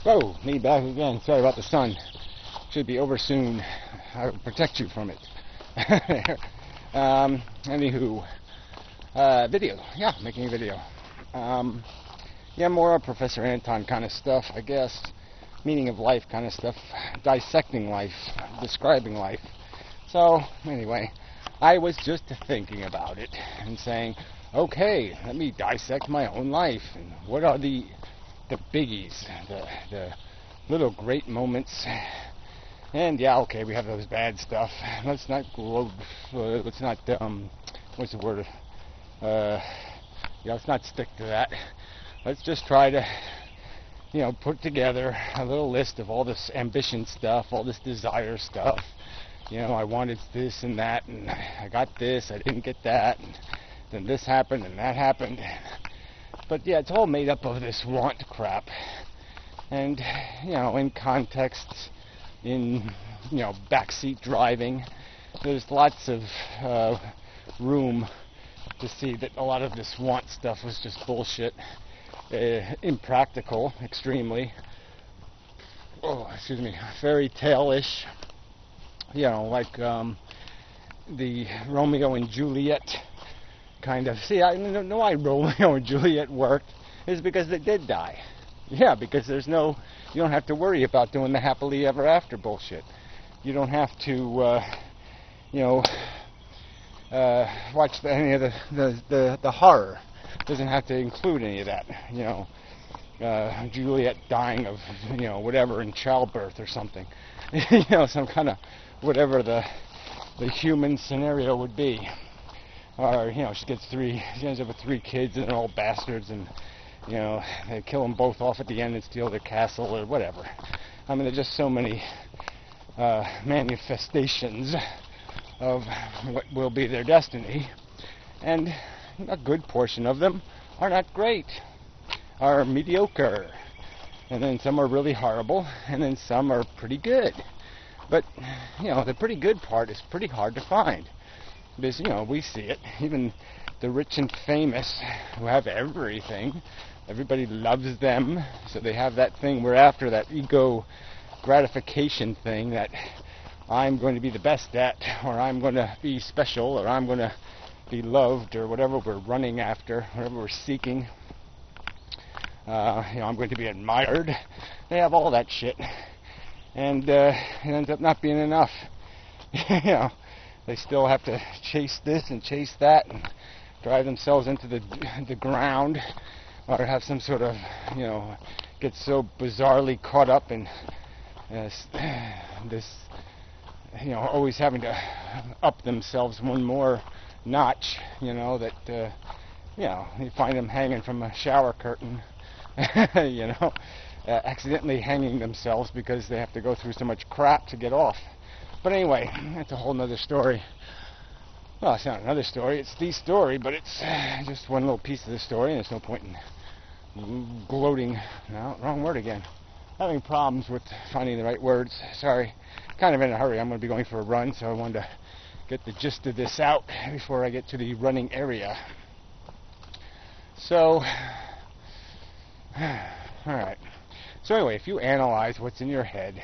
Whoa, me back again. Sorry about the sun. Should be over soon. I will protect you from it. Anywho, video. Yeah, making a video. Yeah, more Professor Anton kind of stuff, I guess. Meaning of life kind of stuff. Dissecting life. Describing life. So, anyway, I was just thinking about it and saying, okay, let me dissect my own life. And what are the biggies, the little great moments? And yeah, okay, we have those bad stuff. Let's not what's the word? Let's not stick to that. Let's just try to, put together a little list of all this ambition stuff, all this desire stuff. I wanted this and that, and I got this, I didn't get that, and then this happened and that happened. But yeah, it's all made up of this want crap. And, in context, in, backseat driving, there's lots of room to see that a lot of this want stuff was just bullshit. Impractical, extremely. Fairy tale-ish. Like the Romeo and Juliet kind of. See, I know why Romeo and Juliet worked is because they did die. Yeah, because you don't have to worry about doing the happily ever after bullshit. You don't have to, watch any of the horror. Doesn't have to include any of that. Juliet dying of, whatever in childbirth or something. Some kind of whatever the human scenario would be. Or, she ends up with 3 kids and they're all bastards and, they kill them both off at the end and steal their castle or whatever. I mean, there's just so many manifestations of what will be their destiny. And a good portion of them are not great, are mediocre. And then some are really horrible, and then some are pretty good. But, the pretty good part is pretty hard to find. Because, we see it. Even the rich and famous who have everything, everybody loves them, so they have that thing we're after, that ego gratification thing that I'm going to be the best at, or I'm going to be special, or I'm going to be loved, or whatever we're running after, whatever we're seeking. I'm going to be admired. They have all that shit. And it ends up not being enough. They still have to chase this and chase that and drive themselves into the ground, or have some sort of, get so bizarrely caught up in this, always having to up themselves one more notch, that, you find them hanging from a shower curtain, accidentally hanging themselves because they have to go through so much crap to get off. But anyway, that's a whole nother story. Well, it's not another story, it's the story, but it's just one little piece of the story, and there's no point in gloating. No, wrong word again. Having problems with finding the right words. Sorry. Kind of in a hurry. I'm going to be going for a run, so I wanted to get the gist of this out before I get to the running area. So, alright. So anyway, if you analyze what's in your head,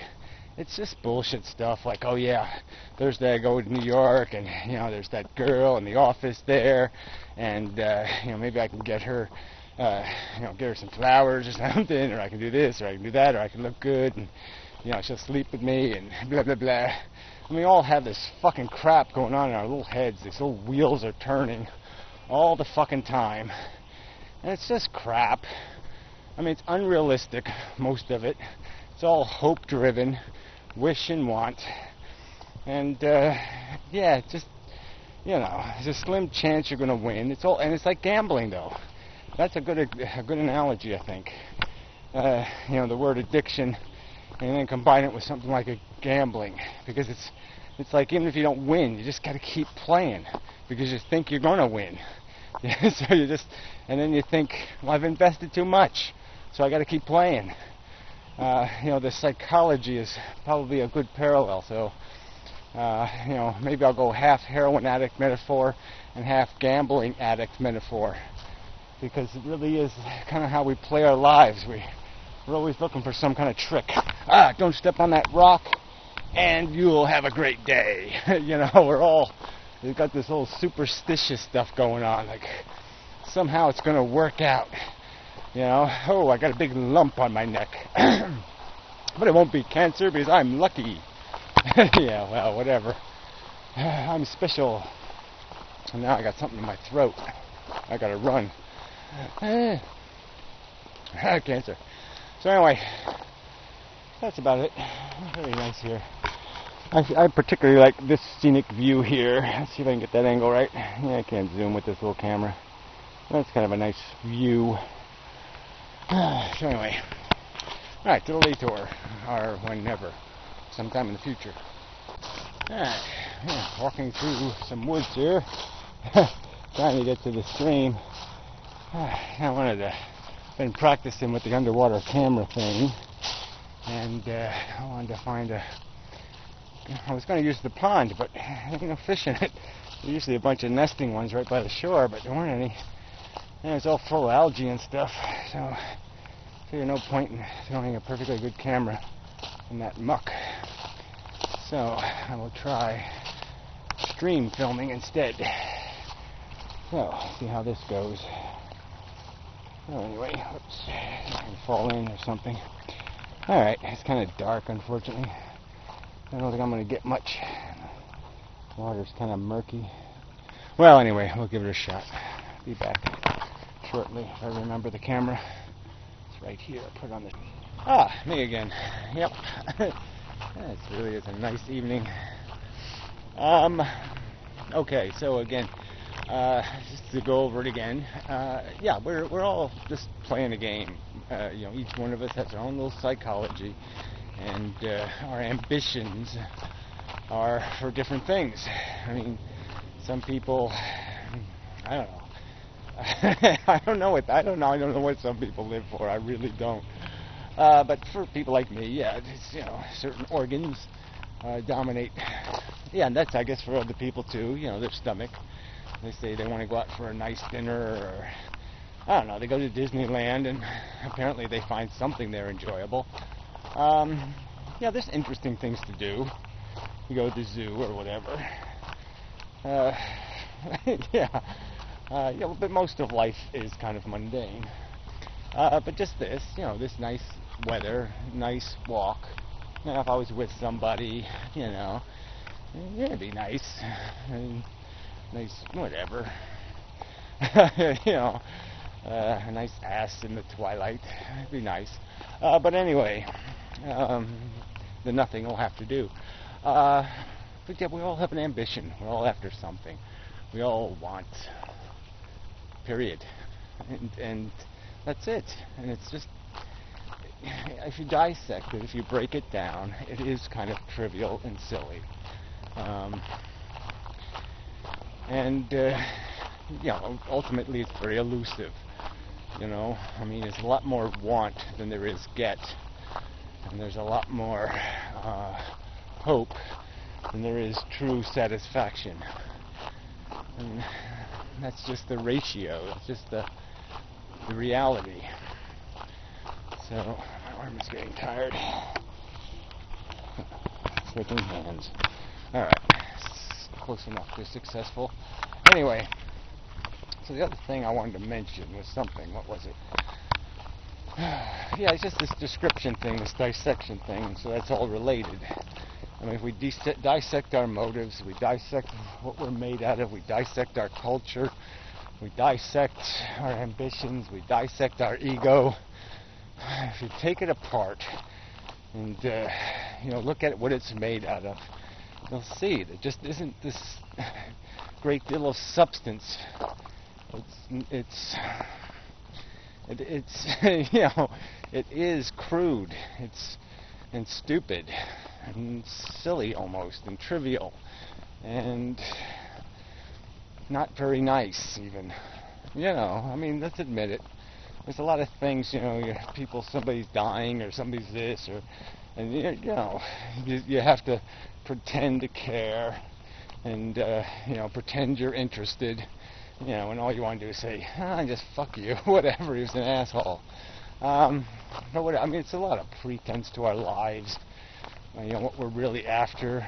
it's just bullshit stuff like, oh yeah, Thursday I go to New York, and there's that girl in the office there, and maybe I can get her, get her some flowers or something, or I can do this, or I can do that, or I can look good, and she'll sleep with me, and blah blah blah. I mean, we all have this fucking crap going on in our little heads. These little wheels are turning all the fucking time, and it's just crap. I mean, it's unrealistic, most of it. It's all hope-driven, wish and want. And, just, there's a slim chance you're going to win. It's like gambling, though. That's a good analogy, I think. The word addiction, and then combine it with something like a gambling. Because it's like, even if you don't win, you just got to keep playing. Because you think you're going to win. So and then you think, well, I've invested too much, so I got to keep playing. The psychology is probably a good parallel. So, maybe I'll go half heroin addict metaphor and half gambling addict metaphor, because it really is kind of how we play our lives. We're always looking for some kind of trick. Ah, don't step on that rock, and you'll have a great day. We've got this whole superstitious stuff going on. Like, somehow it's going to work out. Oh, I got a big lump on my neck. But it won't be cancer because I'm lucky. Yeah, well, whatever. I'm special. And now I got something in my throat. I gotta run. Cancer. So anyway, that's about it. Very nice here. I particularly like this scenic view here. Let's see if I can get that angle right. Yeah, I can't zoom with this little camera. That's kind of a nice view. So anyway, alright, to the Lator, or whenever, sometime in the future. Alright, yeah, walking through some woods here, trying to get to the stream. Been practicing with the underwater camera thing, and I wanted to find I was going to use the pond, but there ain't no fish in it. There's usually a bunch of nesting ones right by the shore, but there weren't any. And it's all full of algae and stuff, so I figure no point in throwing a perfectly good camera in that muck. So I will try stream filming instead. So, see how this goes. So anyway, oops, I can fall in or something. Alright, it's kind of dark, unfortunately. I don't think I'm going to get much. The water's kind of murky. Well, anyway, we'll give it a shot. Be back shortly if I remember the camera. It's right here. Put it on the... Ah, me again. Yep. It really is a nice evening. Okay, so again, just to go over it again, yeah, we're all just playing a game. Each one of us has our own little psychology, and our ambitions are for different things. I mean, some people, I don't know. I don't know what some people live for. I really don't. But for people like me, yeah, it's, certain organs dominate. Yeah, and that's, I guess, for other people too. Their stomach. They say they want to go out for a nice dinner, or I don't know. They go to Disneyland, and apparently they find something there enjoyable. Yeah, there's interesting things to do. You go to the zoo or whatever. Yeah. But most of life is kind of mundane. But just this, this nice weather, nice walk. If I was with somebody, it'd be nice. Nice, whatever. A nice ass in the twilight. It'd be nice. But anyway, the nothing will have to do. But yeah, we all have an ambition. We're all after something. We all want. Period. And that's it. And it's just, if you dissect it, if you break it down, it is kind of trivial and silly. Ultimately it's very elusive. I mean, there's a lot more want than there is get. And there's a lot more hope than there is true satisfaction. And that's just the ratio. It's just the reality. So my arm is getting tired. Switching hands. All right, close enough to successful. Anyway, so the other thing I wanted to mention was something. What was it? Yeah, it's just this description thing, this dissection thing, and so that's all related. I mean, if we dissect our motives, we dissect what we're made out of, we dissect our culture, we dissect our ambitions, we dissect our ego. If you take it apart and look at what it's made out of, you'll see there just isn't this great deal of substance. It's it is crude. And stupid and silly almost and trivial and not very nice even. I mean, let's admit it. There's a lot of things, somebody's dying or somebody's this and you have to pretend to care and pretend you're interested, and all you want to do is say, just fuck you, whatever, he was an asshole. But I mean, it's a lot of pretense to our lives. You know, what we're really after.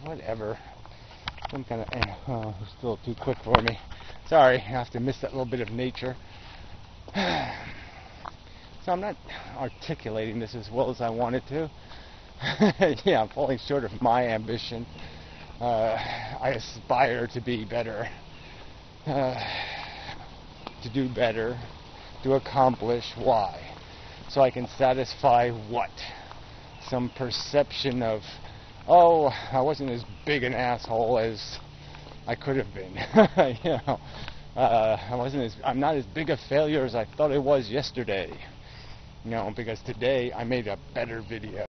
Whatever. Some kind of... still too quick for me. Sorry, I have to miss that little bit of nature. So I'm not articulating this as well as I wanted to. Yeah, I'm falling short of my ambition. I aspire to be better, to do better, to accomplish. Why? So I can satisfy what? Some perception of, oh, I wasn't as big an asshole as I could have been. You know, I'm not as big a failure as I thought I was yesterday. You know, because today I made a better video.